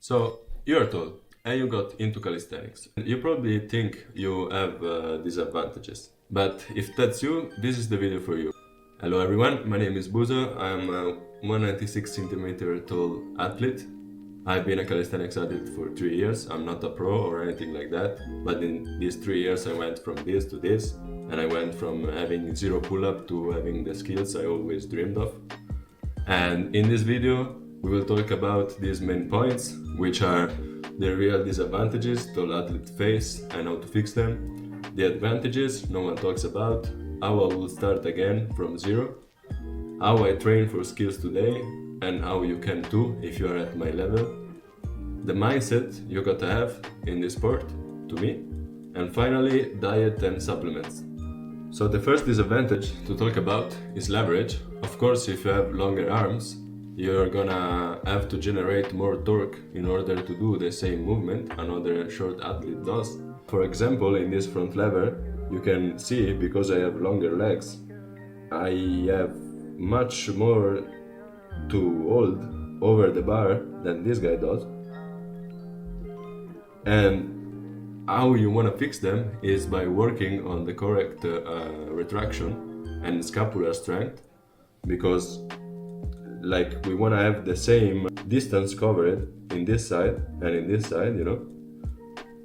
So you're tall and you got into calisthenics. You probably think you have disadvantages, but if that's you, this is the video for you. Hello everyone, my name is Buzo. I'm a 196 centimeter tall athlete. I've been a calisthenics athlete for 3 years. I'm not a pro or anything like that, but in these 3 years I went from this to this, and I went from having zero pull-up to having the skills I always dreamed of. And in this video we will talk about these main points, which are the real disadvantages tall athletes face and how to fix them, the advantages no one talks about, how I will start again from zero, how I train for skills today and how you can too if you are at my level, the mindset you gotta have in this sport, to me, and finally diet and supplements. So the first disadvantage to talk about is leverage. Of course, if you have longer arms, you're gonna have to generate more torque in order to do the same movement another short athlete does. For example, in this front lever, you can see, because I have longer legs, I have much more to hold over the bar than this guy does. And how you want to fix them is by working on the correct retraction and scapular strength, because like we want to have the same distance covered in this side and in this side,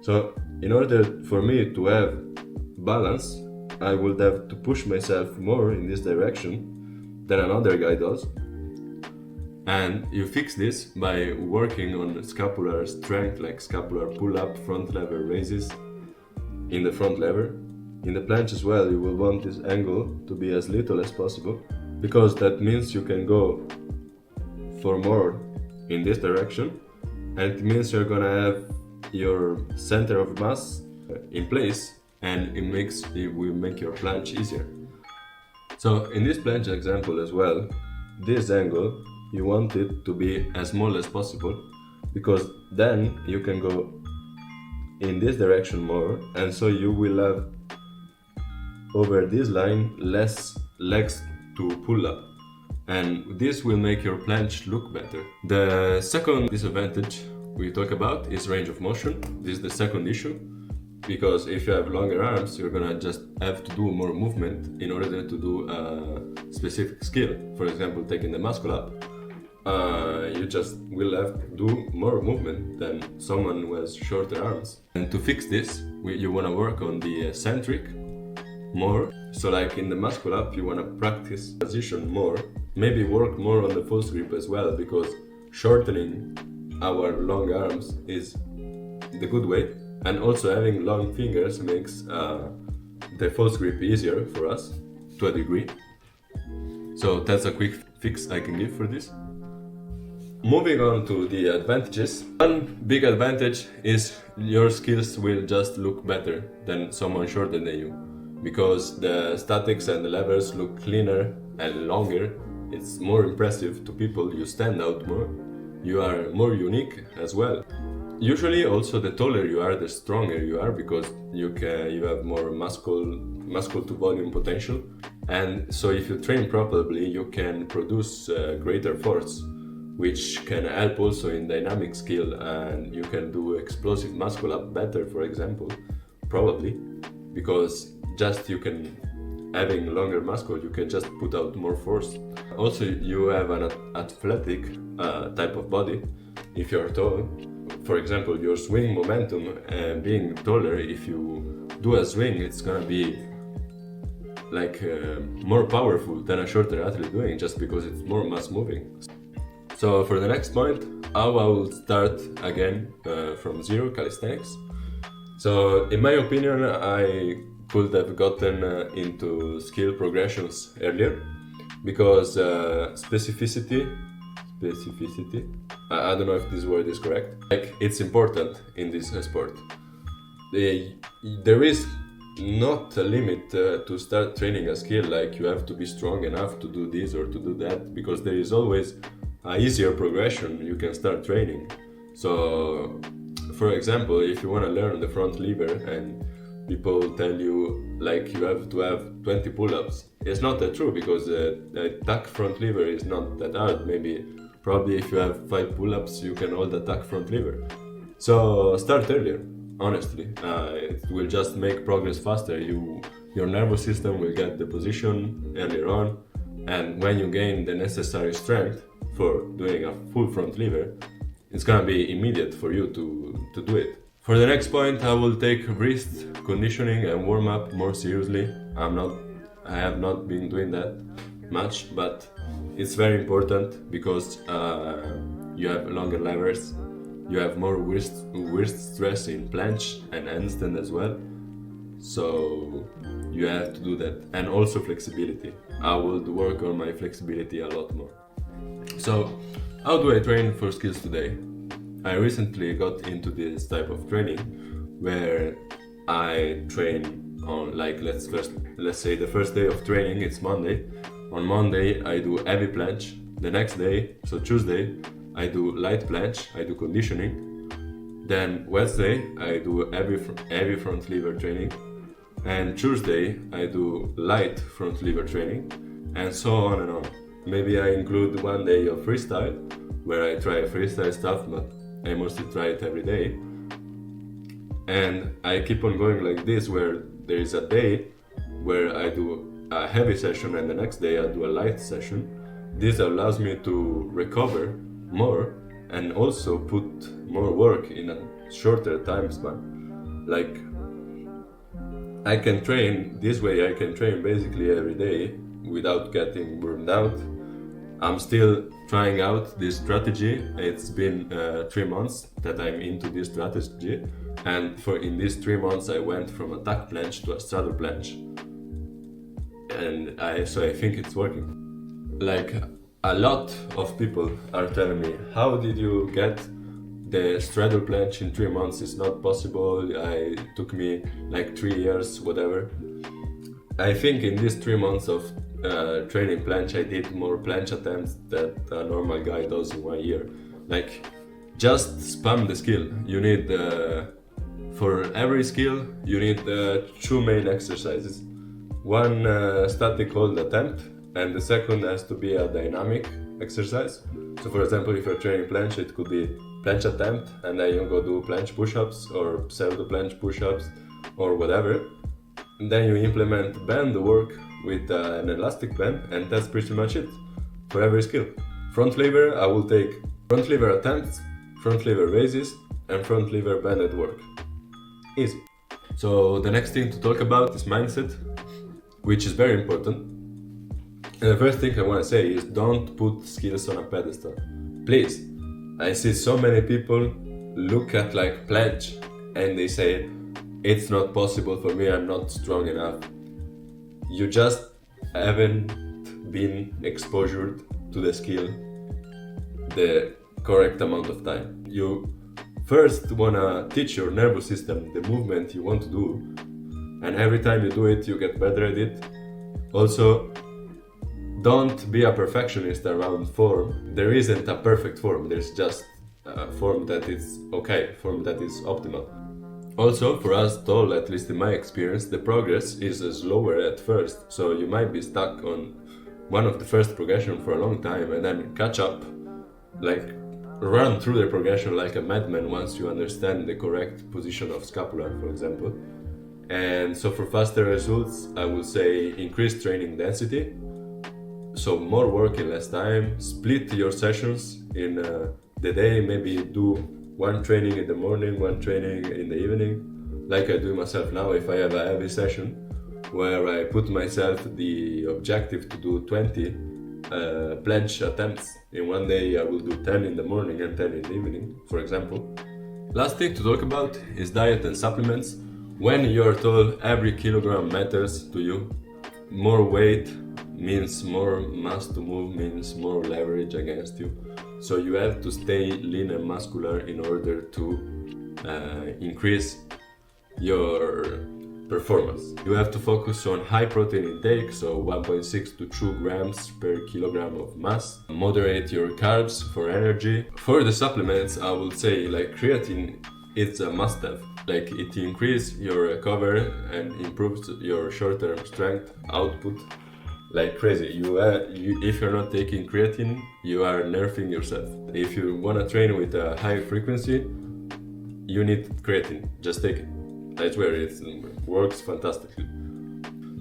So in order for me to have balance, I would have to push myself more in this direction than another guy does. And you fix this by working on scapular strength, like scapular pull-up, front lever raises in the front lever. In the planche as well, you will want this angle to be as little as possible, because that means you can go for more in this direction, and it means you're gonna have your center of mass in place, and it will make your planche easier. So in this planche example as well, this angle you want it to be as small as possible, because then you can go in this direction more, and so you will have over this line less legs to pull up, and this will make your planche look better. The second disadvantage we talk about is range of motion. This is the second issue, because if you have longer arms, you're gonna just have to do more movement in order to do a specific skill. For example, taking the muscle up, you just will have to do more movement than someone who has shorter arms. And to fix this, you want to work on the eccentric more. So like in the muscle up, you want to practice position more, maybe work more on the false grip as well, because shortening our long arms is the good way, and also having long fingers makes the false grip easier for us to a degree. So that's a quick fix I can give for this. Moving on to the advantages. One big advantage is your skills will just look better than someone shorter than you, because the statics and the levers look cleaner and longer. It's more impressive to people, you stand out more, you are more unique as well. Usually also the taller you are, the stronger you are, because you have more muscle to volume potential, and so if you train properly you can produce greater force, which can help also in dynamic skill, and you can do explosive muscle up better, for example, probably, because having longer muscle, you can just put out more force. Also, you have an athletic type of body if you're tall. For example, your swing momentum, being taller, if you do a swing, it's gonna be like more powerful than a shorter athlete doing, just because it's more mass moving. So for the next point, how I will start again from zero calisthenics. So in my opinion, I could have gotten into skill progressions earlier, because specificity, I don't know if this word is correct, like it's important in this sport. There is not a limit to start training a skill, like you have to be strong enough to do this or to do that, because there is always an easier progression you can start training. So for example, if you want to learn the front lever and people tell you like you have to have 20 pull-ups, it's not that true, because the tuck front lever is not that hard, maybe Probably if you have 5 pull-ups, you can hold the tuck front lever. So start earlier, honestly. It will just make progress faster. Your nervous system will get the position earlier on, and when you gain the necessary strength for doing a full front lever, it's gonna be immediate for you to do it. For the next point, I will take wrist conditioning and warm up more seriously. I have not been doing that much, but it's very important because you have longer levers, you have more wrist stress in planche and handstand as well. So you have to do that, and also flexibility. I will work on my flexibility a lot more. So how do I train for skills today? I recently got into this type of training where I train on, like, let's say the first day of training, it's Monday. On Monday I do heavy planche. The next day, so Tuesday, I do light planche, I do conditioning. Then Wednesday I do heavy front lever training, and Tuesday I do light front lever training, and so on and on. Maybe I include one day of freestyle where I try freestyle stuff, but I mostly try it every day. And I keep on going like this, where there is a day where I do a heavy session and the next day I do a light session. This allows me to recover more and also put more work in a shorter time span. Like, I can train this way, I can train basically every day without getting burned out. I'm still trying out this strategy. It's been 3 months that I'm into this strategy, and in these 3 months I went from a tuck planche to a straddle planche, and I think it's working. Like, a lot of people are telling me, how did you get the straddle planche in 3 months? It's not possible. It took me like 3 years, whatever. I think in these 3 months of training planche, I did more planche attempts that a normal guy does in 1 year. Like, just spam the skill. You need, for every skill, you need 2 main exercises. One static hold attempt, and the second has to be a dynamic exercise. So for example, if you're training planche, it could be planche attempt, and then you go do planche push-ups or pseudo planche push-ups or whatever. And then you implement band work with an elastic band, and that's pretty much it for every skill. Front lever, I will take front lever attempts, front lever raises, and front lever banded work. Easy. So the next thing to talk about is mindset, which is very important. And the first thing I want to say is, don't put skills on a pedestal. Please. I see so many people look at like planche and they say, it's not possible for me, I'm not strong enough. You just haven't been exposed to the skill the correct amount of time. You first wanna teach your nervous system the movement you want to do, and every time you do it, you get better at it. Also, don't be a perfectionist around form. There isn't a perfect form, there's just a form that is okay, form that is optimal. Also, for us tall, at least in my experience, the progress is slower at first, so you might be stuck on one of the first progression for a long time and then catch up, like run through the progression like a madman once you understand the correct position of scapula, for example. And so for faster results, I would say increase training density, so more work in less time. Split your sessions in the day, maybe do one training in the morning, one training in the evening, like I do myself now. If I have a heavy session where I put myself the objective to do 20 planche attempts in one day, I will do 10 in the morning and 10 in the evening, for example. Last thing to talk about is diet and supplements. When you're tall, every kilogram matters to you. More weight means more mass to move, means more leverage against you. So you have to stay lean and muscular in order to increase your performance. You have to focus on high protein intake, so 1.6 to 2 grams per kilogram of mass. Moderate your carbs for energy. For the supplements, I would say like creatine, it's a must-have. Like, it increases your recovery and improves your short-term strength output. like crazy. If you're not taking creatine, you are nerfing yourself. If you want to train with a high frequency, you need creatine. Just take it. I swear it works fantastically.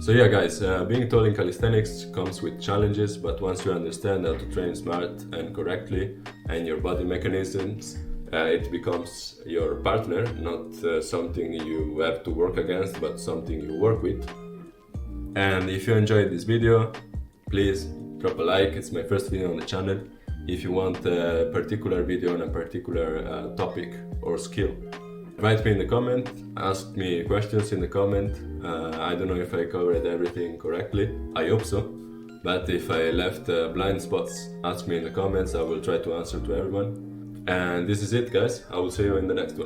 So yeah, guys, being tall in calisthenics comes with challenges, but once you understand how to train smart and correctly and your body mechanisms, it becomes your partner, not something you have to work against, but something you work with. And if you enjoyed this video, please drop a like. It's my first video on the channel. If you want a particular video on a particular topic or skill, write me in the comment, ask me questions in the comment. I don't know if I covered everything correctly, I hope so. But if I left blind spots, ask me in the comments, I will try to answer to everyone. And this is it, guys. I will see you in the next one.